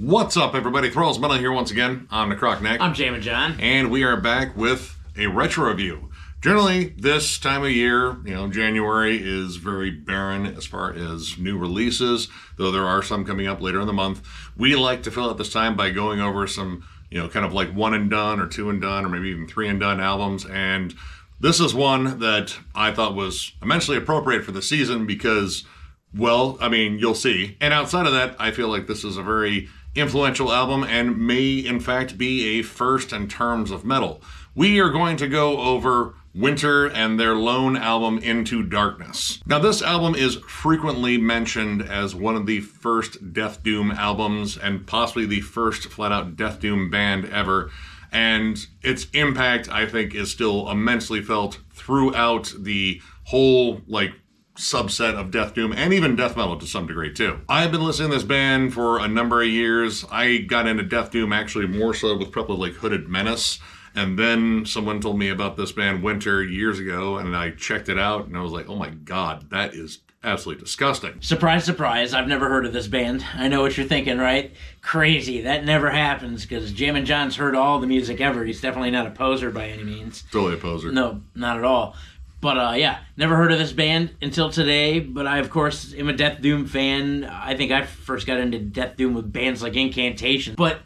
What's up, everybody? Thralls Metal here once again. I'm Necrotic. I'm Jammin John. And we are back with a retro review. Generally, this time of year, January is very barren as far as new releases, though there are some coming up later in the month. We like to fill out this time by going over some, kind of like one and done or two and done or maybe even three and done albums. And this is one that I thought was immensely appropriate for the season because, well, I mean, you'll see. And outside of that, I feel like this is a very influential album and may in fact be a first in terms of metal. We are going to go over Winter and their lone album Into Darkness. Now, this album is frequently mentioned as one of the first Death Doom albums and possibly the first flat-out Death Doom band ever. And its impact, I think, is still immensely felt throughout the whole, subset of Death Doom and even death metal to some degree too. I've been listening to this band for a number of years. I got into Death Doom actually more so with probably Hooded Menace, and then someone told me about this band Winter years ago and I checked it out and I was like, oh my god, that is absolutely disgusting. Surprise, surprise, I've never heard of this band. I know what you're thinking, right? Crazy, that never happens because Jammin John's heard all the music ever. He's definitely not a poser by any means. Totally a poser. No, not at all. But yeah, never heard of this band until today, but I, of course, am a Death Doom fan. I think I first got into Death Doom with bands like Incantation. But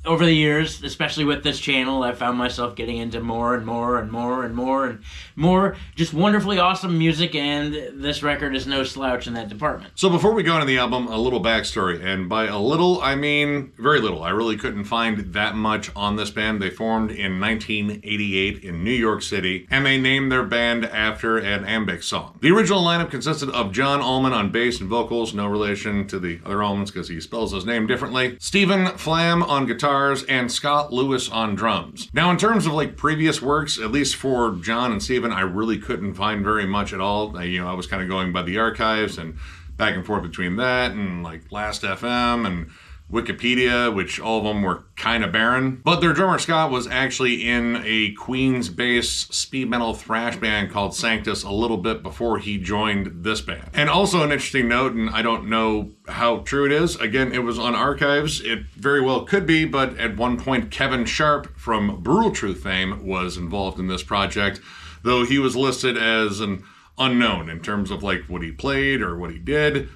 over the years, especially with this channel, I found myself getting into more and more and more and more and more just wonderfully awesome music, and this record is no slouch in that department. So before we go into the album, a little backstory, and by a little, I mean very little. I really couldn't find that much on this band. They formed in 1988 in New York City, and they named their band after an Ambix song. The original lineup consisted of John Allman on bass and vocals, no relation to the other Allmans because he spells his name differently, Stephen Flam on guitar, and Scott Lewis on drums. Now, in terms of previous works, at least for John and Stephen, I really couldn't find very much at all. I was kind of going by the archives and back and forth between that and Last FM and Wikipedia, which all of them were kind of barren. But their drummer Scott was actually in a Queens-based speed metal thrash band called Sanctus a little bit before he joined this band. And also an interesting note, and I don't know how true it is, again, it was on archives, it very well could be, but at one point Kevin Sharp from Brutal Truth fame was involved in this project, though he was listed as an unknown in terms of what he played or what he did.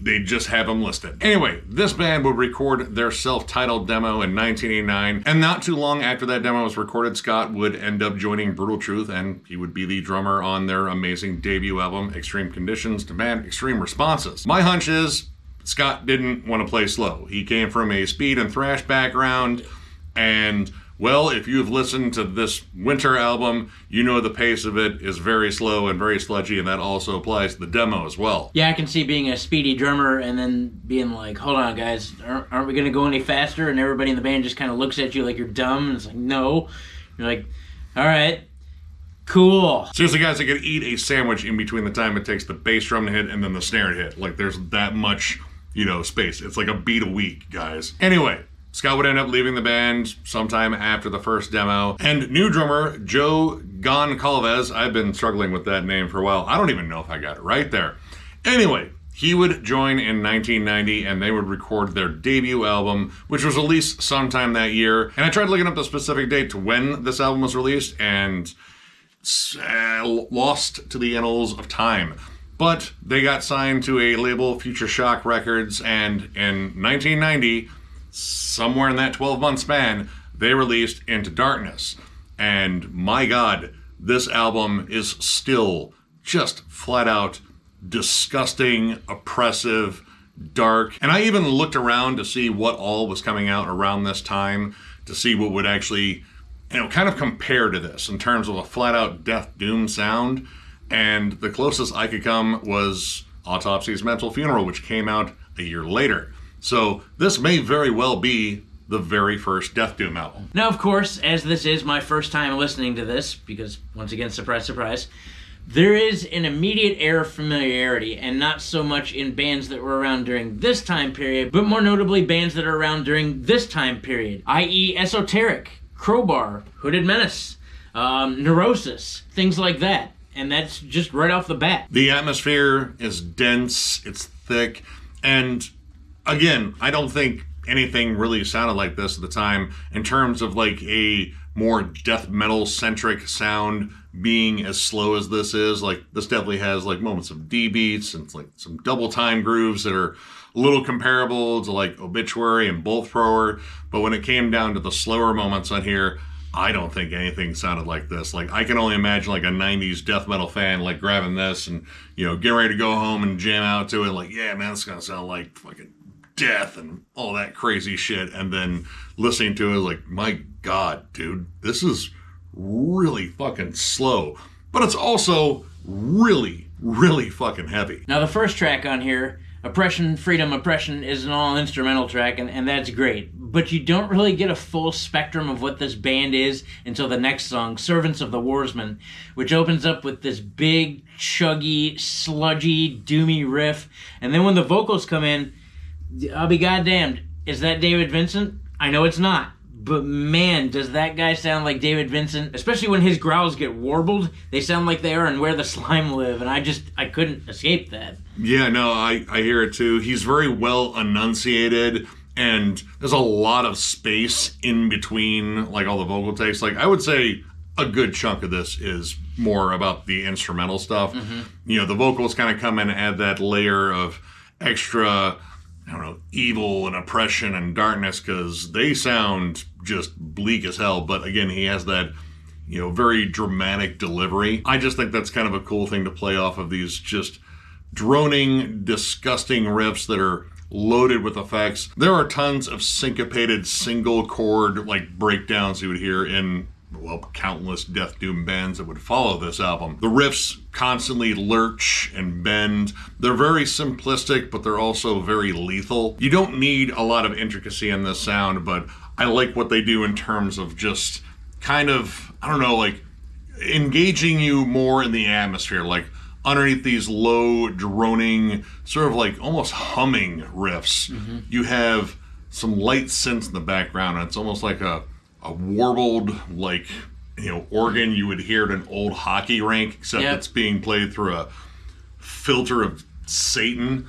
They just have him listed. Anyway, this band would record their self-titled demo in 1989, and not too long after that demo was recorded, Scott would end up joining Brutal Truth, and he would be the drummer on their amazing debut album, Extreme Conditions Demand Extreme Responses. My hunch is Scott didn't want to play slow. He came from a speed and thrash background, and well, if you've listened to this Winter album, you know the pace of it is very slow and very sludgy, and that also applies to the demo as well. Yeah, I can see being a speedy drummer and then being like, hold on, guys, aren't we going to go any faster? And everybody in the band just kind of looks at you like you're dumb, and it's like, no. You're like, all right, cool. Seriously, guys, I could eat a sandwich in between the time it takes the bass drum to hit and then the snare to hit. There's that much, space. It's like a beat a week, guys. Anyway, Scott would end up leaving the band sometime after the first demo, and new drummer Joe Goncalves, I've been struggling with that name for a while. I don't even know if I got it right there. Anyway, he would join in 1990, and they would record their debut album, which was released sometime that year. And I tried looking up the specific date to when this album was released, and lost to the annals of time. But they got signed to a label, Future Shock Records, and in 1990, somewhere in that 12-month span, they released Into Darkness. And my god, this album is still just flat out disgusting, oppressive, dark. And I even looked around to see what all was coming out around this time, to see what would actually, kind of compare to this in terms of a flat out Death Doom sound. And the closest I could come was Autopsy's Mental Funeral, which came out a year later. So this may very well be the very first Death Doom album. Now, of course, as this is my first time listening to this, because, once again, surprise, surprise, there is an immediate air of familiarity, and not so much in bands that were around during this time period, but more notably bands that are around during this time period, i.e. Esoteric, Crowbar, Hooded Menace, Neurosis, things like that. And that's just right off the bat. The atmosphere is dense, it's thick, and again, I don't think anything really sounded like this at the time in terms of like a more death metal centric sound being as slow as this is. Like this definitely has like moments of D beats and like some double time grooves that are a little comparable to like Obituary and Bolt Thrower. But when it came down to the slower moments on here, I don't think anything sounded like this. Like I can only imagine like a 90s death metal fan like grabbing this and, you know, getting ready to go home and jam out to it. Like, yeah, man, it's gonna sound like fucking death and all that crazy shit. And then listening to it like, my God, dude, this is really fucking slow. But it's also really, really fucking heavy. Now the first track on here, Oppression, Freedom, Oppression, is an all-instrumental track, and that's great. But you don't really get a full spectrum of what this band is until the next song, Servants of the Warsman, which opens up with this big, chuggy, sludgy, doomy riff. And then when the vocals come in, I'll be goddamned. Is that David Vincent? I know it's not. But man, does that guy sound like David Vincent. Especially when his growls get warbled. They sound like they are in Where the Slime Live. And I couldn't escape that. Yeah, no, I hear it too. He's very well enunciated. And there's a lot of space in between like all the vocal takes. Like I would say a good chunk of this is more about the instrumental stuff. Mm-hmm. You know, the vocals kind of come in and add that layer of extra, I don't know, evil and oppression and darkness because they sound just bleak as hell. But again, he has that, you know, very dramatic delivery. I just think that's kind of a cool thing to play off of these just droning, disgusting riffs that are loaded with effects. There are tons of syncopated single chord like breakdowns you would hear in, well, countless Death Doom bands that would follow this album. The riffs constantly lurch and bend. They're very simplistic, but they're also very lethal. You don't need a lot of intricacy in this sound, but I like what they do in terms of just kind of, I don't know, like engaging you more in the atmosphere, like underneath these low, droning, sort of like almost humming riffs. Mm-hmm. You have some light synths in the background, and it's almost like a warbled, like, you know, organ you would hear at an old hockey rink, except it's being played through a filter of Satan.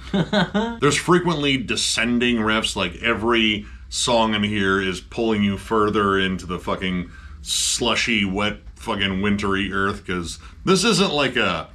There's frequently descending riffs, like every song in here is pulling you further into the fucking slushy, wet, fucking wintry earth, because this isn't like a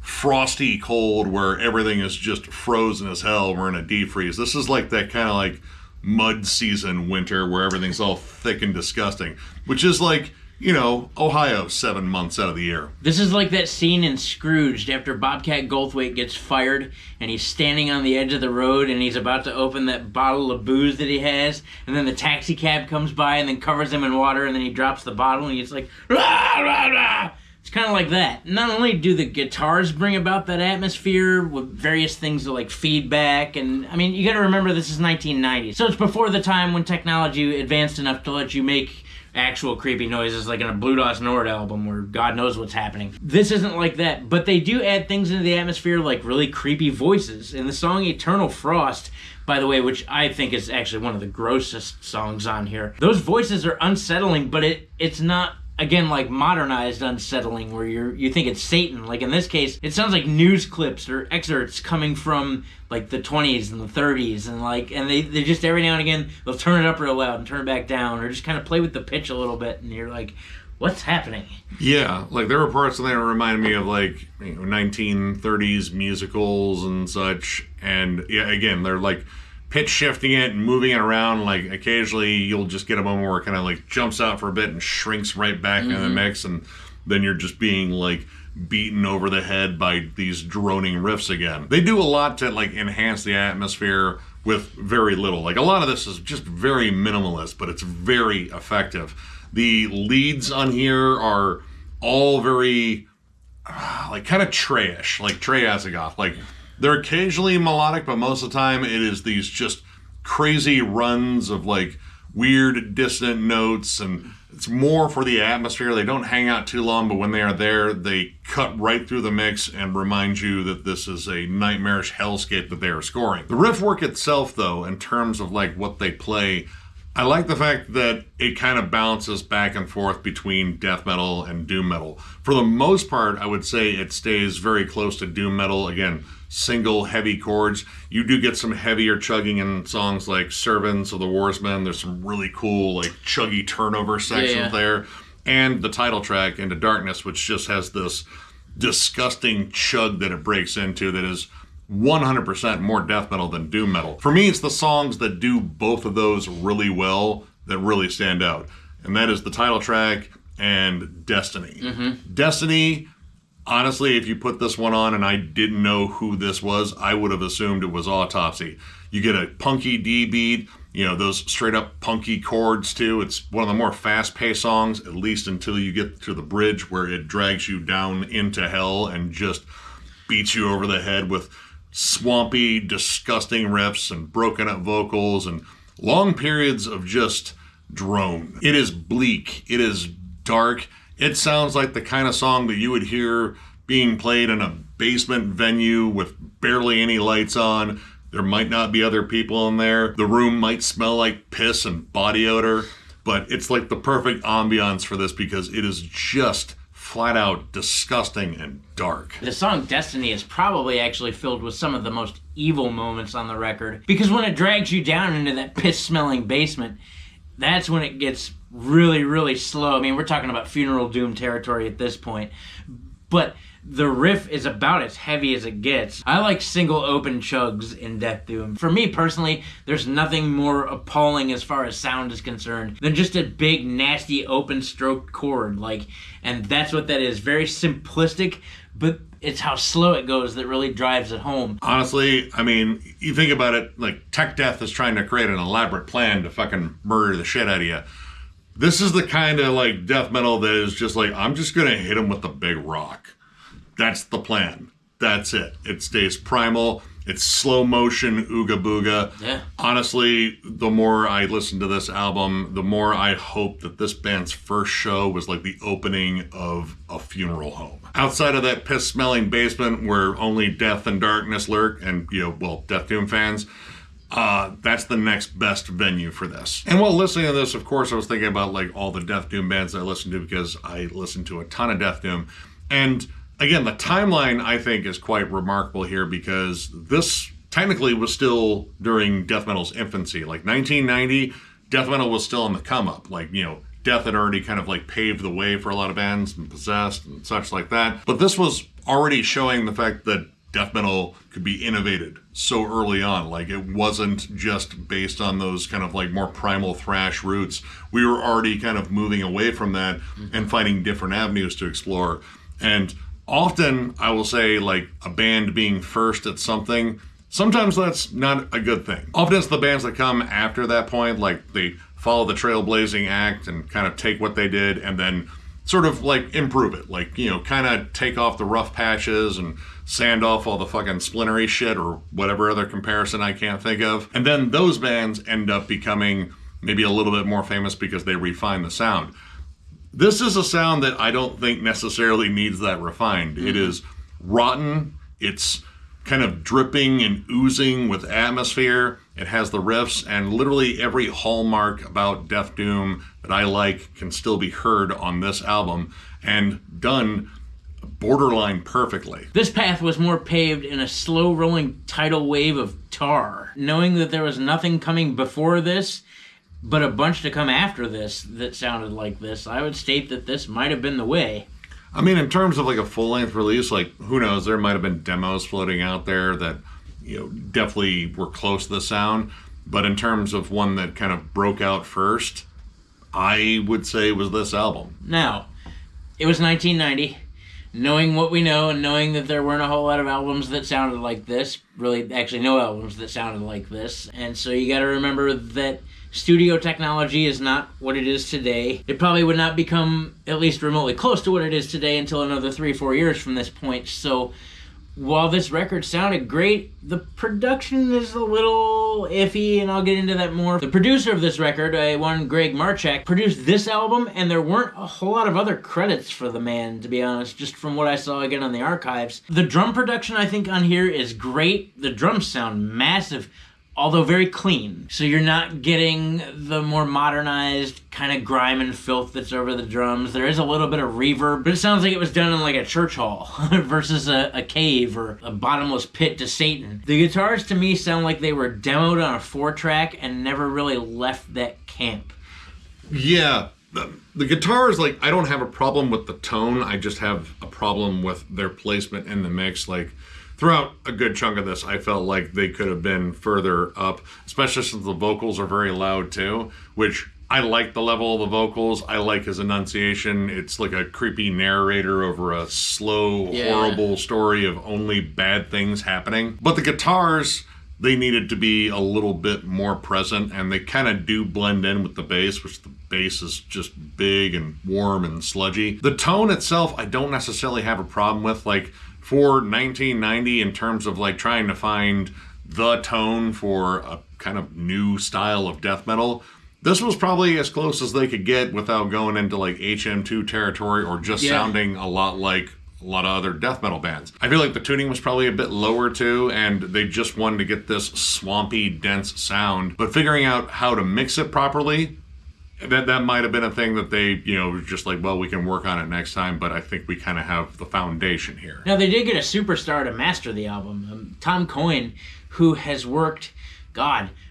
frosty cold where everything is just frozen as hell, we're in a deep freeze. This is like that kind of like mud season winter where everything's all thick and disgusting, which is like, you know, Ohio 7 months out of the year. This is like that scene in Scrooged after Bobcat Goldthwait gets fired and he's standing on the edge of the road and he's about to open that bottle of booze that he has, and then the taxi cab comes by and then covers him in water, and then he drops the bottle and he's like, rah, rah, rah. It's kind of like that. Not only do the guitars bring about that atmosphere with various things like feedback, and I mean, you gotta remember this is 1990, so it's before the time when technology advanced enough to let you make actual creepy noises like in a Blue Dot Nord album where God knows what's happening. This isn't like that, but they do add things into the atmosphere like really creepy voices. In the song Eternal Frost, by the way, which I think is actually one of the grossest songs on here, those voices are unsettling, but it's not, again, like modernized unsettling where you think it's Satan. Like in this case, it sounds like news clips or excerpts coming from like the 20s and the 30s, and they just every now and again they'll turn it up real loud and turn it back down, or just kind of play with the pitch a little bit, and you're like, what's happening? Yeah, like there were parts that remind me of like, you know, 1930s musicals and such, and yeah, again, they're like pitch shifting it and moving it around. Like occasionally you'll just get a moment where it kind of like jumps out for a bit and shrinks right back in the mix, and then you're just being like beaten over the head by these droning riffs again. They do a lot to like enhance the atmosphere with very little. Like a lot of this is just very minimalist, but it's very effective. The leads on here are all very like kind of Trey-ish, like Trey Azagoth. Like they're occasionally melodic, but most of the time it is these just crazy runs of like weird dissonant notes, and it's more for the atmosphere. They don't hang out too long, but when they are there, they cut right through the mix and remind you that this is a nightmarish hellscape that they are scoring. The riff work itself, though, in terms of like what they play, I like the fact that it kind of bounces back and forth between death metal and doom metal. For the most part, I would say it stays very close to doom metal. Again, single heavy chords. You do get some heavier chugging in songs like Servants of the Warsmen. There's some really cool like chuggy turnover sections there. And the title track, Into Darkness, which just has this disgusting chug that it breaks into that is 100% more death metal than doom metal. For me, it's the songs that do both of those really well that really stand out. And that is the title track and Destiny. Destiny, honestly, if you put this one on and I didn't know who this was, I would have assumed it was Autopsy. You get a punky D beat, those straight up punky chords too. It's one of the more fast-paced songs, at least until you get to the bridge where it drags you down into hell and just beats you over the head with swampy, disgusting riffs and broken up vocals and long periods of just drone. It is bleak. It is dark. It sounds like the kind of song that you would hear being played in a basement venue with barely any lights on. There might not be other people in there. The room might smell like piss and body odor, but it's like the perfect ambiance for this because it is just flat out disgusting and dark. The song Destiny is probably actually filled with some of the most evil moments on the record, because when it drags you down into that piss-smelling basement, that's when it gets really, really slow. I mean, we're talking about funeral doom territory at this point, but the riff is about as heavy as it gets. I like single open chugs in Death Doom. For me personally, there's nothing more appalling as far as sound is concerned than just a big, nasty, open stroked chord. And that's what that is. Very simplistic, but it's how slow it goes that really drives it home. Honestly, I mean, you think about it, like Tech Death is trying to create an elaborate plan to fucking murder the shit out of you. This is the kind of like death metal that is just like, I'm just gonna hit him with a big rock. That's the plan. That's it. It stays primal. It's slow motion, ooga booga. Yeah. Honestly, the more I listen to this album, the more I hope that this band's first show was like the opening of a funeral home. Outside of that piss-smelling basement where only death and darkness lurk, and, Death Doom fans, that's the next best venue for this. And while listening to this, of course, I was thinking about like all the Death Doom bands I listened to because I listened to a ton of Death Doom. And again, the timeline, I think, is quite remarkable here because this technically was still during death metal's infancy. Like 1990, death metal was still on the come up. Like, death had already kind of like paved the way for a lot of bands and Possessed and such like that. But this was already showing the fact that death metal could be innovated so early on. Like, it wasn't just based on those kind of like more primal thrash roots. We were already kind of moving away from that and finding different avenues to explore. And often, I will say, like, a band being first at something, sometimes that's not a good thing. Often it's the bands that come after that point, like, they follow the trailblazing act and kind of take what they did and then sort of, like, improve it. Like, kind of take off the rough patches and sand off all the fucking splintery shit or whatever other comparison I can't think of. And then those bands end up becoming maybe a little bit more famous because they refine the sound. This is a sound that I don't think necessarily needs that refined. It is rotten. It's kind of dripping and oozing with atmosphere. It has the riffs, and literally every hallmark about Death Doom that I like can still be heard on this album and done borderline perfectly. This path was more paved in a slow-rolling tidal wave of tar. Knowing that there was nothing coming before this, but a bunch to come after this that sounded like this, I would state that this might have been the way. I mean, in terms of like a full-length release, like, who knows, there might have been demos floating out there that, definitely were close to the sound. But in terms of one that kind of broke out first, I would say was this album. Now, it was 1990. Knowing what we know and knowing that there weren't a whole lot of albums that sounded like this, really, actually no albums that sounded like this. And so you got to remember that studio technology is not what it is today. It probably would not become at least remotely close to what it is today until another 3-4 years from this point. So while this record sounded great, the production is a little iffy, and I'll get into that more. The producer of this record, one Greg Marchak, produced this album, and there weren't a whole lot of other credits for the man, to be honest, just from what I saw again on the archives. The drum production, I think, on here is great. The drums sound massive. although very clean. So you're not getting the more modernized kind of grime and filth that's over the drums. There is a little bit of reverb, but it sounds like it was done in like a church hall versus a cave or a bottomless pit to Satan. The guitars to me sound like they were demoed on a 4-track and never really left that camp. Yeah. The guitars, like, I don't have a problem with the tone. I just have a problem with their placement in the mix. Like, throughout a good chunk of this, I felt like they could have been further up, especially since the vocals are very loud too, which I like the level of the vocals. I like his enunciation. It's like a creepy narrator over a slow, horrible story of only bad things happening. But the guitars, they needed to be a little bit more present, and they kind of do blend in with the bass, which the bass is just big and warm and sludgy. The tone itself, I don't necessarily have a problem with. Like, for 1990, in terms of like trying to find the tone for a kind of new style of death metal, this was probably as close as they could get without going into like HM2 territory or just sounding a lot like a lot of other death metal bands. I feel like the tuning was probably a bit lower too, and they just wanted to get this swampy, dense sound. But figuring out how to mix it properly, that might have been a thing that they, just like, well, we can work on it next time, but I think we kind of have the foundation here. Now, they did get a superstar to master the album. Tom Coyne, who has worked,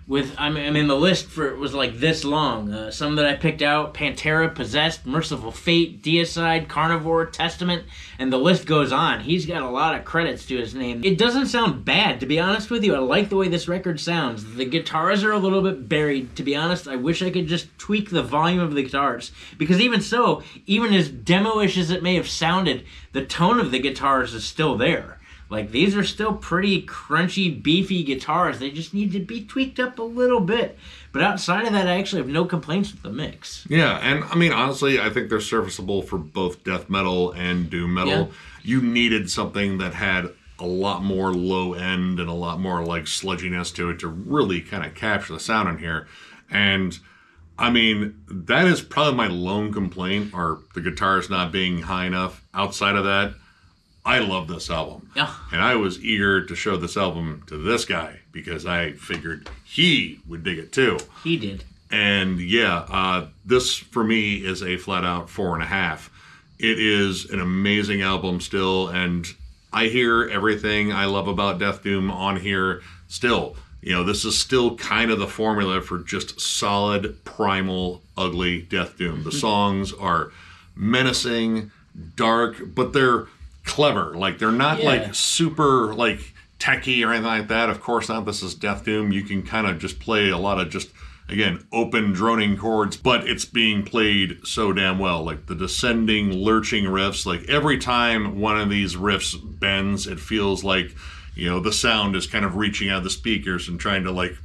with, I mean, the list for it was like this long. Some that I picked out: Pantera, Possessed, Merciful Fate, Deicide, Carnivore, Testament, and the list goes on. He's got a lot of credits to his name. It doesn't sound bad, to be honest with you. I like the way this record sounds. The guitars are a little bit buried, to be honest. I wish I could just tweak the volume of the guitars, because even so, even as demo-ish as it may have sounded, the tone of the guitars is still there. Like, these are still pretty crunchy, beefy guitars. They just need to be tweaked up a little bit. But outside of that, I actually have no complaints with the mix. Yeah, and I mean, honestly, I think they're serviceable for both death metal and doom metal. Yeah. You needed something that had a lot more low end and a lot more, like, sludginess to it to really kind of capture the sound in here. And I mean, that is probably my lone complaint, are the guitars not being high enough. Outside of that, I love this album. Yeah. And I was eager to show this album to this guy because I figured he would dig it too. He did. And this for me is a flat out 4.5. It is an amazing album still, and I hear everything I love about Death Doom on here still. This is still kind of the formula for just solid, primal, ugly Death Doom. The songs are menacing, dark, but they're clever. Like, they're not like super like techie or anything like that. Of course not. This is Death Doom. You can kind of just play a lot of just, again, open droning chords, but it's being played so damn well. Like, the descending, lurching riffs, like every time one of these riffs bends, it feels like, the sound is kind of reaching out of the speakers and trying to, like,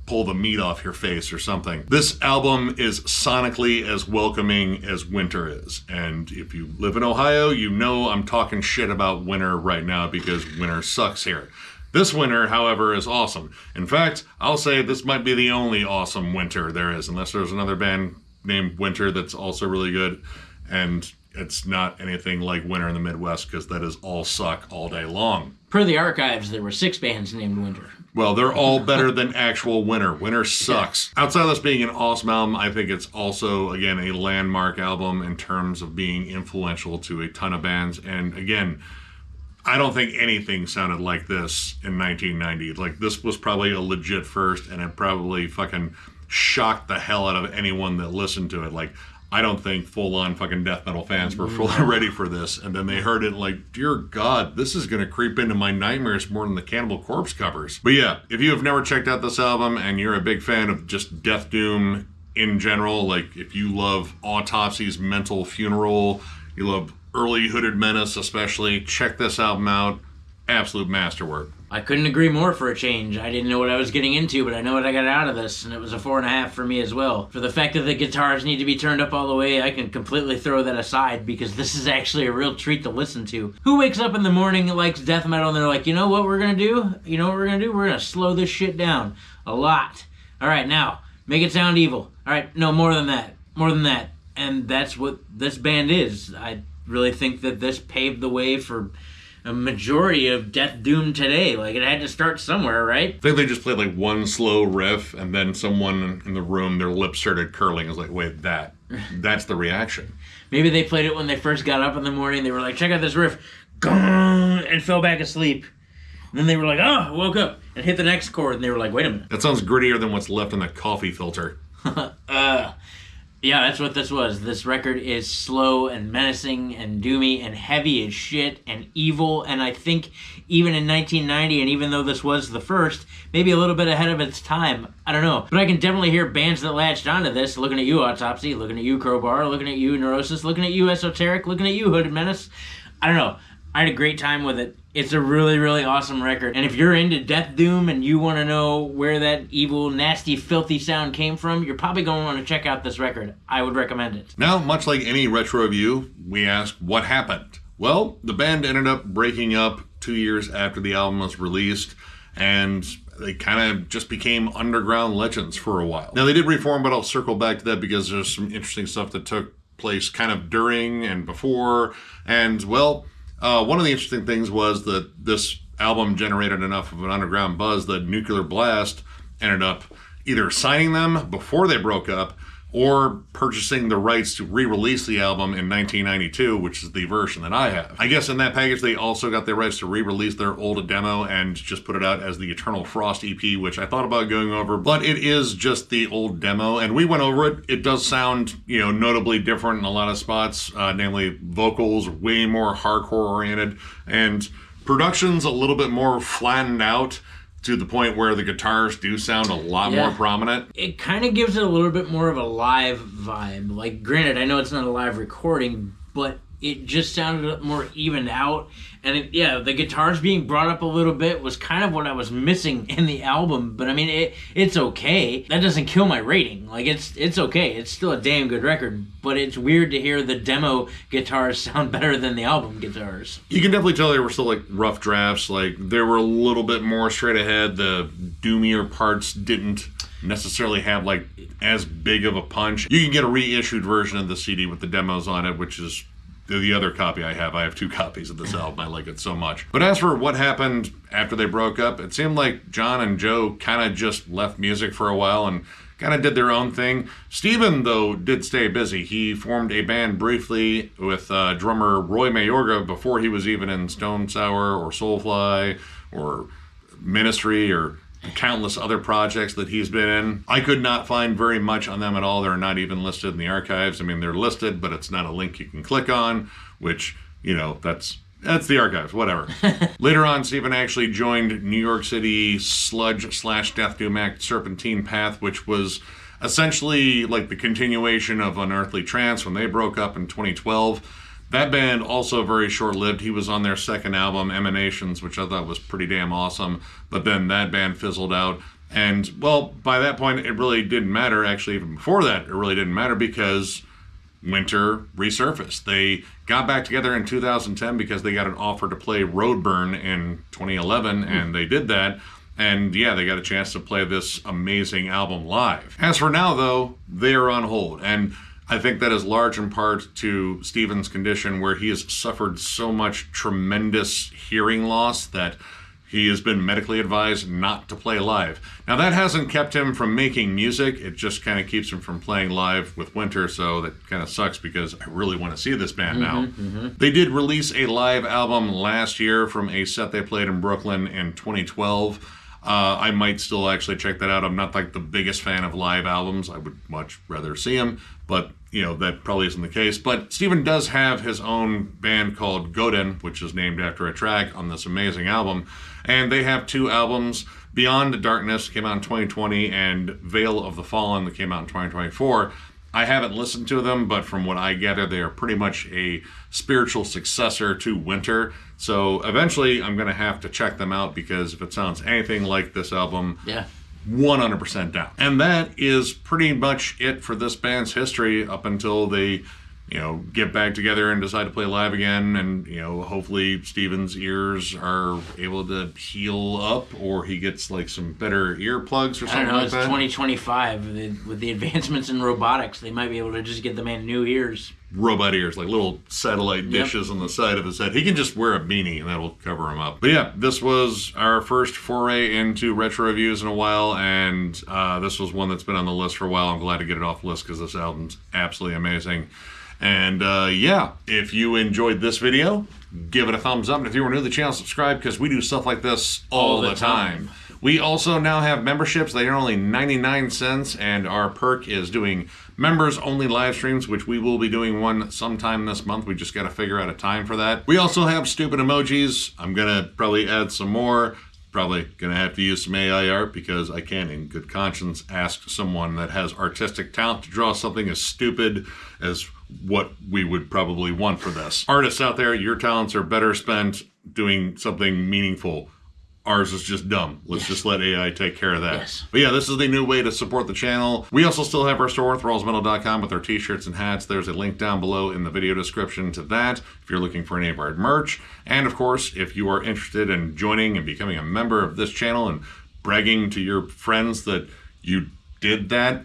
pull the meat off your face or something. This album is sonically as welcoming as winter is. And if you live in Ohio, I'm talking shit about winter right now because winter sucks here. This winter, however, is awesome. In fact, I'll say this might be the only awesome winter there is, unless there's another band named Winter that's also really good. And it's not anything like Winter in the Midwest, because that is all suck all day long. Per the archives, there were 6 bands named Winter. Well, they're all better than actual Winter. Winter sucks. Yeah. Outside of this being an awesome album, I think it's also, again, a landmark album in terms of being influential to a ton of bands. And again, I don't think anything sounded like this in 1990. Like, this was probably a legit first, and it probably fucking shocked the hell out of anyone that listened to it. Like, I don't think full-on fucking death metal fans were fully ready for this. And then they heard it like, dear God, this is going to creep into my nightmares more than the Cannibal Corpse covers. But yeah, if you have never checked out this album and you're a big fan of just Death Doom in general, like if you love Autopsy's Mental Funeral, you love early Hooded Menace especially, check this album out. Absolute masterwork. I couldn't agree more for a change. I didn't know what I was getting into, but I know what I got out of this, and it was a 4.5 for me as well. For the fact that the guitars need to be turned up all the way, I can completely throw that aside, because this is actually a real treat to listen to. Who wakes up in the morning and likes death metal and they're like, you know what we're gonna do? You know what we're gonna do? We're gonna slow this shit down a lot. Alright, now, make it sound evil. Alright, no, more than that. More than that. And that's what this band is. I really think that this paved the way for a majority of Death Doom today. Like, it had to start somewhere, right? I think they just played like one slow riff, and then someone in the room, their lips started curling. It was like, wait, that's the reaction. Maybe they played it when they first got up in the morning. They were like, check out this riff. Gong, and fell back asleep. And then they were like, oh, woke up. And hit the next chord, and they were like, wait a minute. That sounds grittier than what's left in the coffee filter. Yeah, that's what this was. This record is slow and menacing and doomy and heavy as shit and evil. And I think even in 1990, and even though this was the first, maybe a little bit ahead of its time. I don't know. But I can definitely hear bands that latched onto this. Looking at you, Autopsy. Looking at you, Crowbar. Looking at you, Neurosis. Looking at you, Esoteric. Looking at you, Hooded Menace. I don't know. I had a great time with it. It's a really, really awesome record. And if you're into Death Doom and you want to know where that evil, nasty, filthy sound came from, you're probably going to want to check out this record. I would recommend it. Now, much like any retro review, we ask what happened. Well, the band ended up breaking up 2 years after the album was released, and they kind of just became underground legends for a while. Now, they did reform, but I'll circle back to that because there's some interesting stuff that took place kind of during and before. And, well, one of the interesting things was that this album generated enough of an underground buzz that Nuclear Blast ended up either signing them before they broke up or purchasing the rights to re-release the album in 1992, which is the version that I have. I guess in that package they also got the rights to re-release their old demo and just put it out as the Eternal Frost EP, which I thought about going over, but it is just the old demo, and we went over it. It does sound, notably different in a lot of spots, namely vocals way more hardcore oriented, and production's a little bit more flattened out, to the point where the guitars do sound a lot more prominent. It kind of gives it a little bit more of a live vibe. Like, granted, I know it's not a live recording, but it just sounded more evened out. And the guitars being brought up a little bit was kind of what I was missing in the album. But I mean, it's okay. That doesn't kill my rating. Like, it's okay. It's still a damn good record. But it's weird to hear the demo guitars sound better than the album guitars. You can definitely tell they were still like rough drafts. Like, they were a little bit more straight ahead. The doomier parts didn't necessarily have like as big of a punch. You can get a reissued version of the CD with the demos on it, which is the other copy I have. I have 2 copies of this album. I like it so much. But as for what happened after they broke up, it seemed like John and Joe kind of just left music for a while and kind of did their own thing. Steven, though, did stay busy. He formed a band briefly with drummer Roy Mayorga before he was even in Stone Sour or Soulfly or Ministry or countless other projects that he's been in. I could not find very much on them at all. They're not even listed in the archives. I mean, they're listed, but it's not a link you can click on, which, that's the archives, whatever. Later on, Steven actually joined New York City sludge/Death Doom act Serpentine Path, which was essentially like the continuation of Unearthly Trance when they broke up in 2012. That band also very short-lived. He was on their second album, Emanations, which I thought was pretty damn awesome. But then that band fizzled out. And, well, by that point, it really didn't matter. Actually, even before that, it really didn't matter because Winter resurfaced. They got back together in 2010 because they got an offer to play Roadburn in 2011, and they did that. And yeah, they got a chance to play this amazing album live. As for now, though, they are on hold. And I think that is large in part to Steven's condition, where he has suffered so much tremendous hearing loss that he has been medically advised not to play live. Now, that hasn't kept him from making music. It just kind of keeps him from playing live with Winter, so that kind of sucks because I really want to see this band now. They did release a live album last year from a set they played in Brooklyn in 2012. I might still actually check that out. I'm not like the biggest fan of live albums. I would much rather see them, but that probably isn't the case. But Steven does have his own band called Godin, which is named after a track on this amazing album. And they have 2 albums. Beyond Darkness came out in 2020, and Veil of the Fallen that came out in 2024. I haven't listened to them, but from what I gather, they are pretty much a spiritual successor to Winter. So eventually I'm going to have to check them out, because if it sounds anything like this album, 100% down. And that is pretty much it for this band's history up until they, get back together and decide to play live again. And, hopefully Steven's ears are able to heal up, or he gets like some better earplugs or something I don't know, like it's that. 2025. With the advancements in robotics, they might be able to just get the man new ears. Robot ears, like little satellite dishes on the side of his head. He can just wear a beanie and that'll cover him up. But yeah, this was our first foray into retro reviews in a while, and this was one that's been on the list for a while. I'm glad to get it off the list because this album's absolutely amazing. And yeah, if you enjoyed this video, give it a thumbs up. And if you were new to the channel, subscribe, because we do stuff like this all the time. We also now have memberships. They are only 99 cents, and our perk is doing members-only live streams, which we will be doing one sometime this month. We just got to figure out a time for that. We also have stupid emojis. I'm going to probably add some more. Probably going to have to use some AI art, because I can't in good conscience ask someone that has artistic talent to draw something as stupid as what we would probably want for this. Artists out there, your talents are better spent doing something meaningful. Ours is just dumb. Let's just let AI take care of that. Yes. But yeah, this is the new way to support the channel. We also still have our store, thrallsmetal.com, with our t-shirts and hats. There's a link down below in the video description to that if you're looking for any of our merch. And of course, if you are interested in joining and becoming a member of this channel and bragging to your friends that you did that,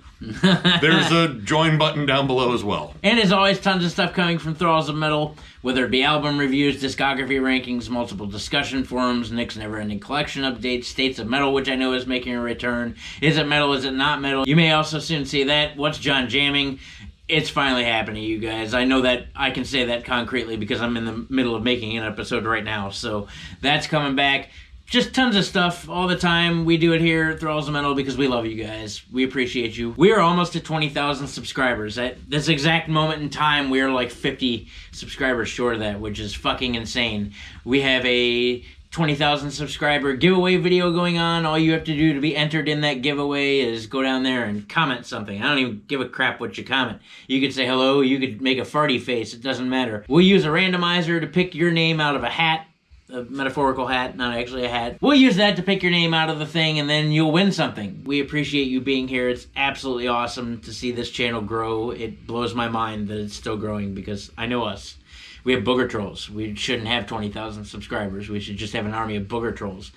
there's a join button down below as well. And as always, tons of stuff coming from Thralls of Metal, whether it be album reviews, discography rankings, multiple discussion forums, Nick's never-ending collection updates, States of Metal, which I know is making a return. Is it metal? Is it not metal? You may also soon see that. What's John jamming? It's finally happening, you guys. I know that I can say that concretely because I'm in the middle of making an episode right now. So that's coming back. Just tons of stuff all the time. We do it here at Thralls of Metal because we love you guys. We appreciate you. We are almost at 20,000 subscribers. At this exact moment in time, we are like 50 subscribers short of that, which is fucking insane. We have a 20,000 subscriber giveaway video going on. All you have to do to be entered in that giveaway is go down there and comment something. I don't even give a crap what you comment. You could say hello. You could make a farty face. It doesn't matter. We'll use a randomizer to pick your name out of a hat. A metaphorical hat, not actually a hat. We'll use that to pick your name out of the thing, and then you'll win something. We appreciate you being here. It's absolutely awesome to see this channel grow. It blows my mind that it's still growing, because I know us. We have booger trolls. We shouldn't have 20,000 subscribers. We should just have an army of booger trolls.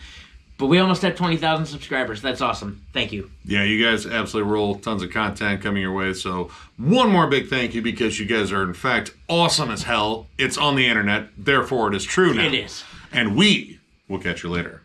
But we almost have 20,000 subscribers. That's awesome. Thank you. Yeah, you guys absolutely roll. Tons of content coming your way. So one more big thank you, because you guys are, in fact, awesome as hell. It's on the internet. Therefore, it is true now. It is. And we will catch you later.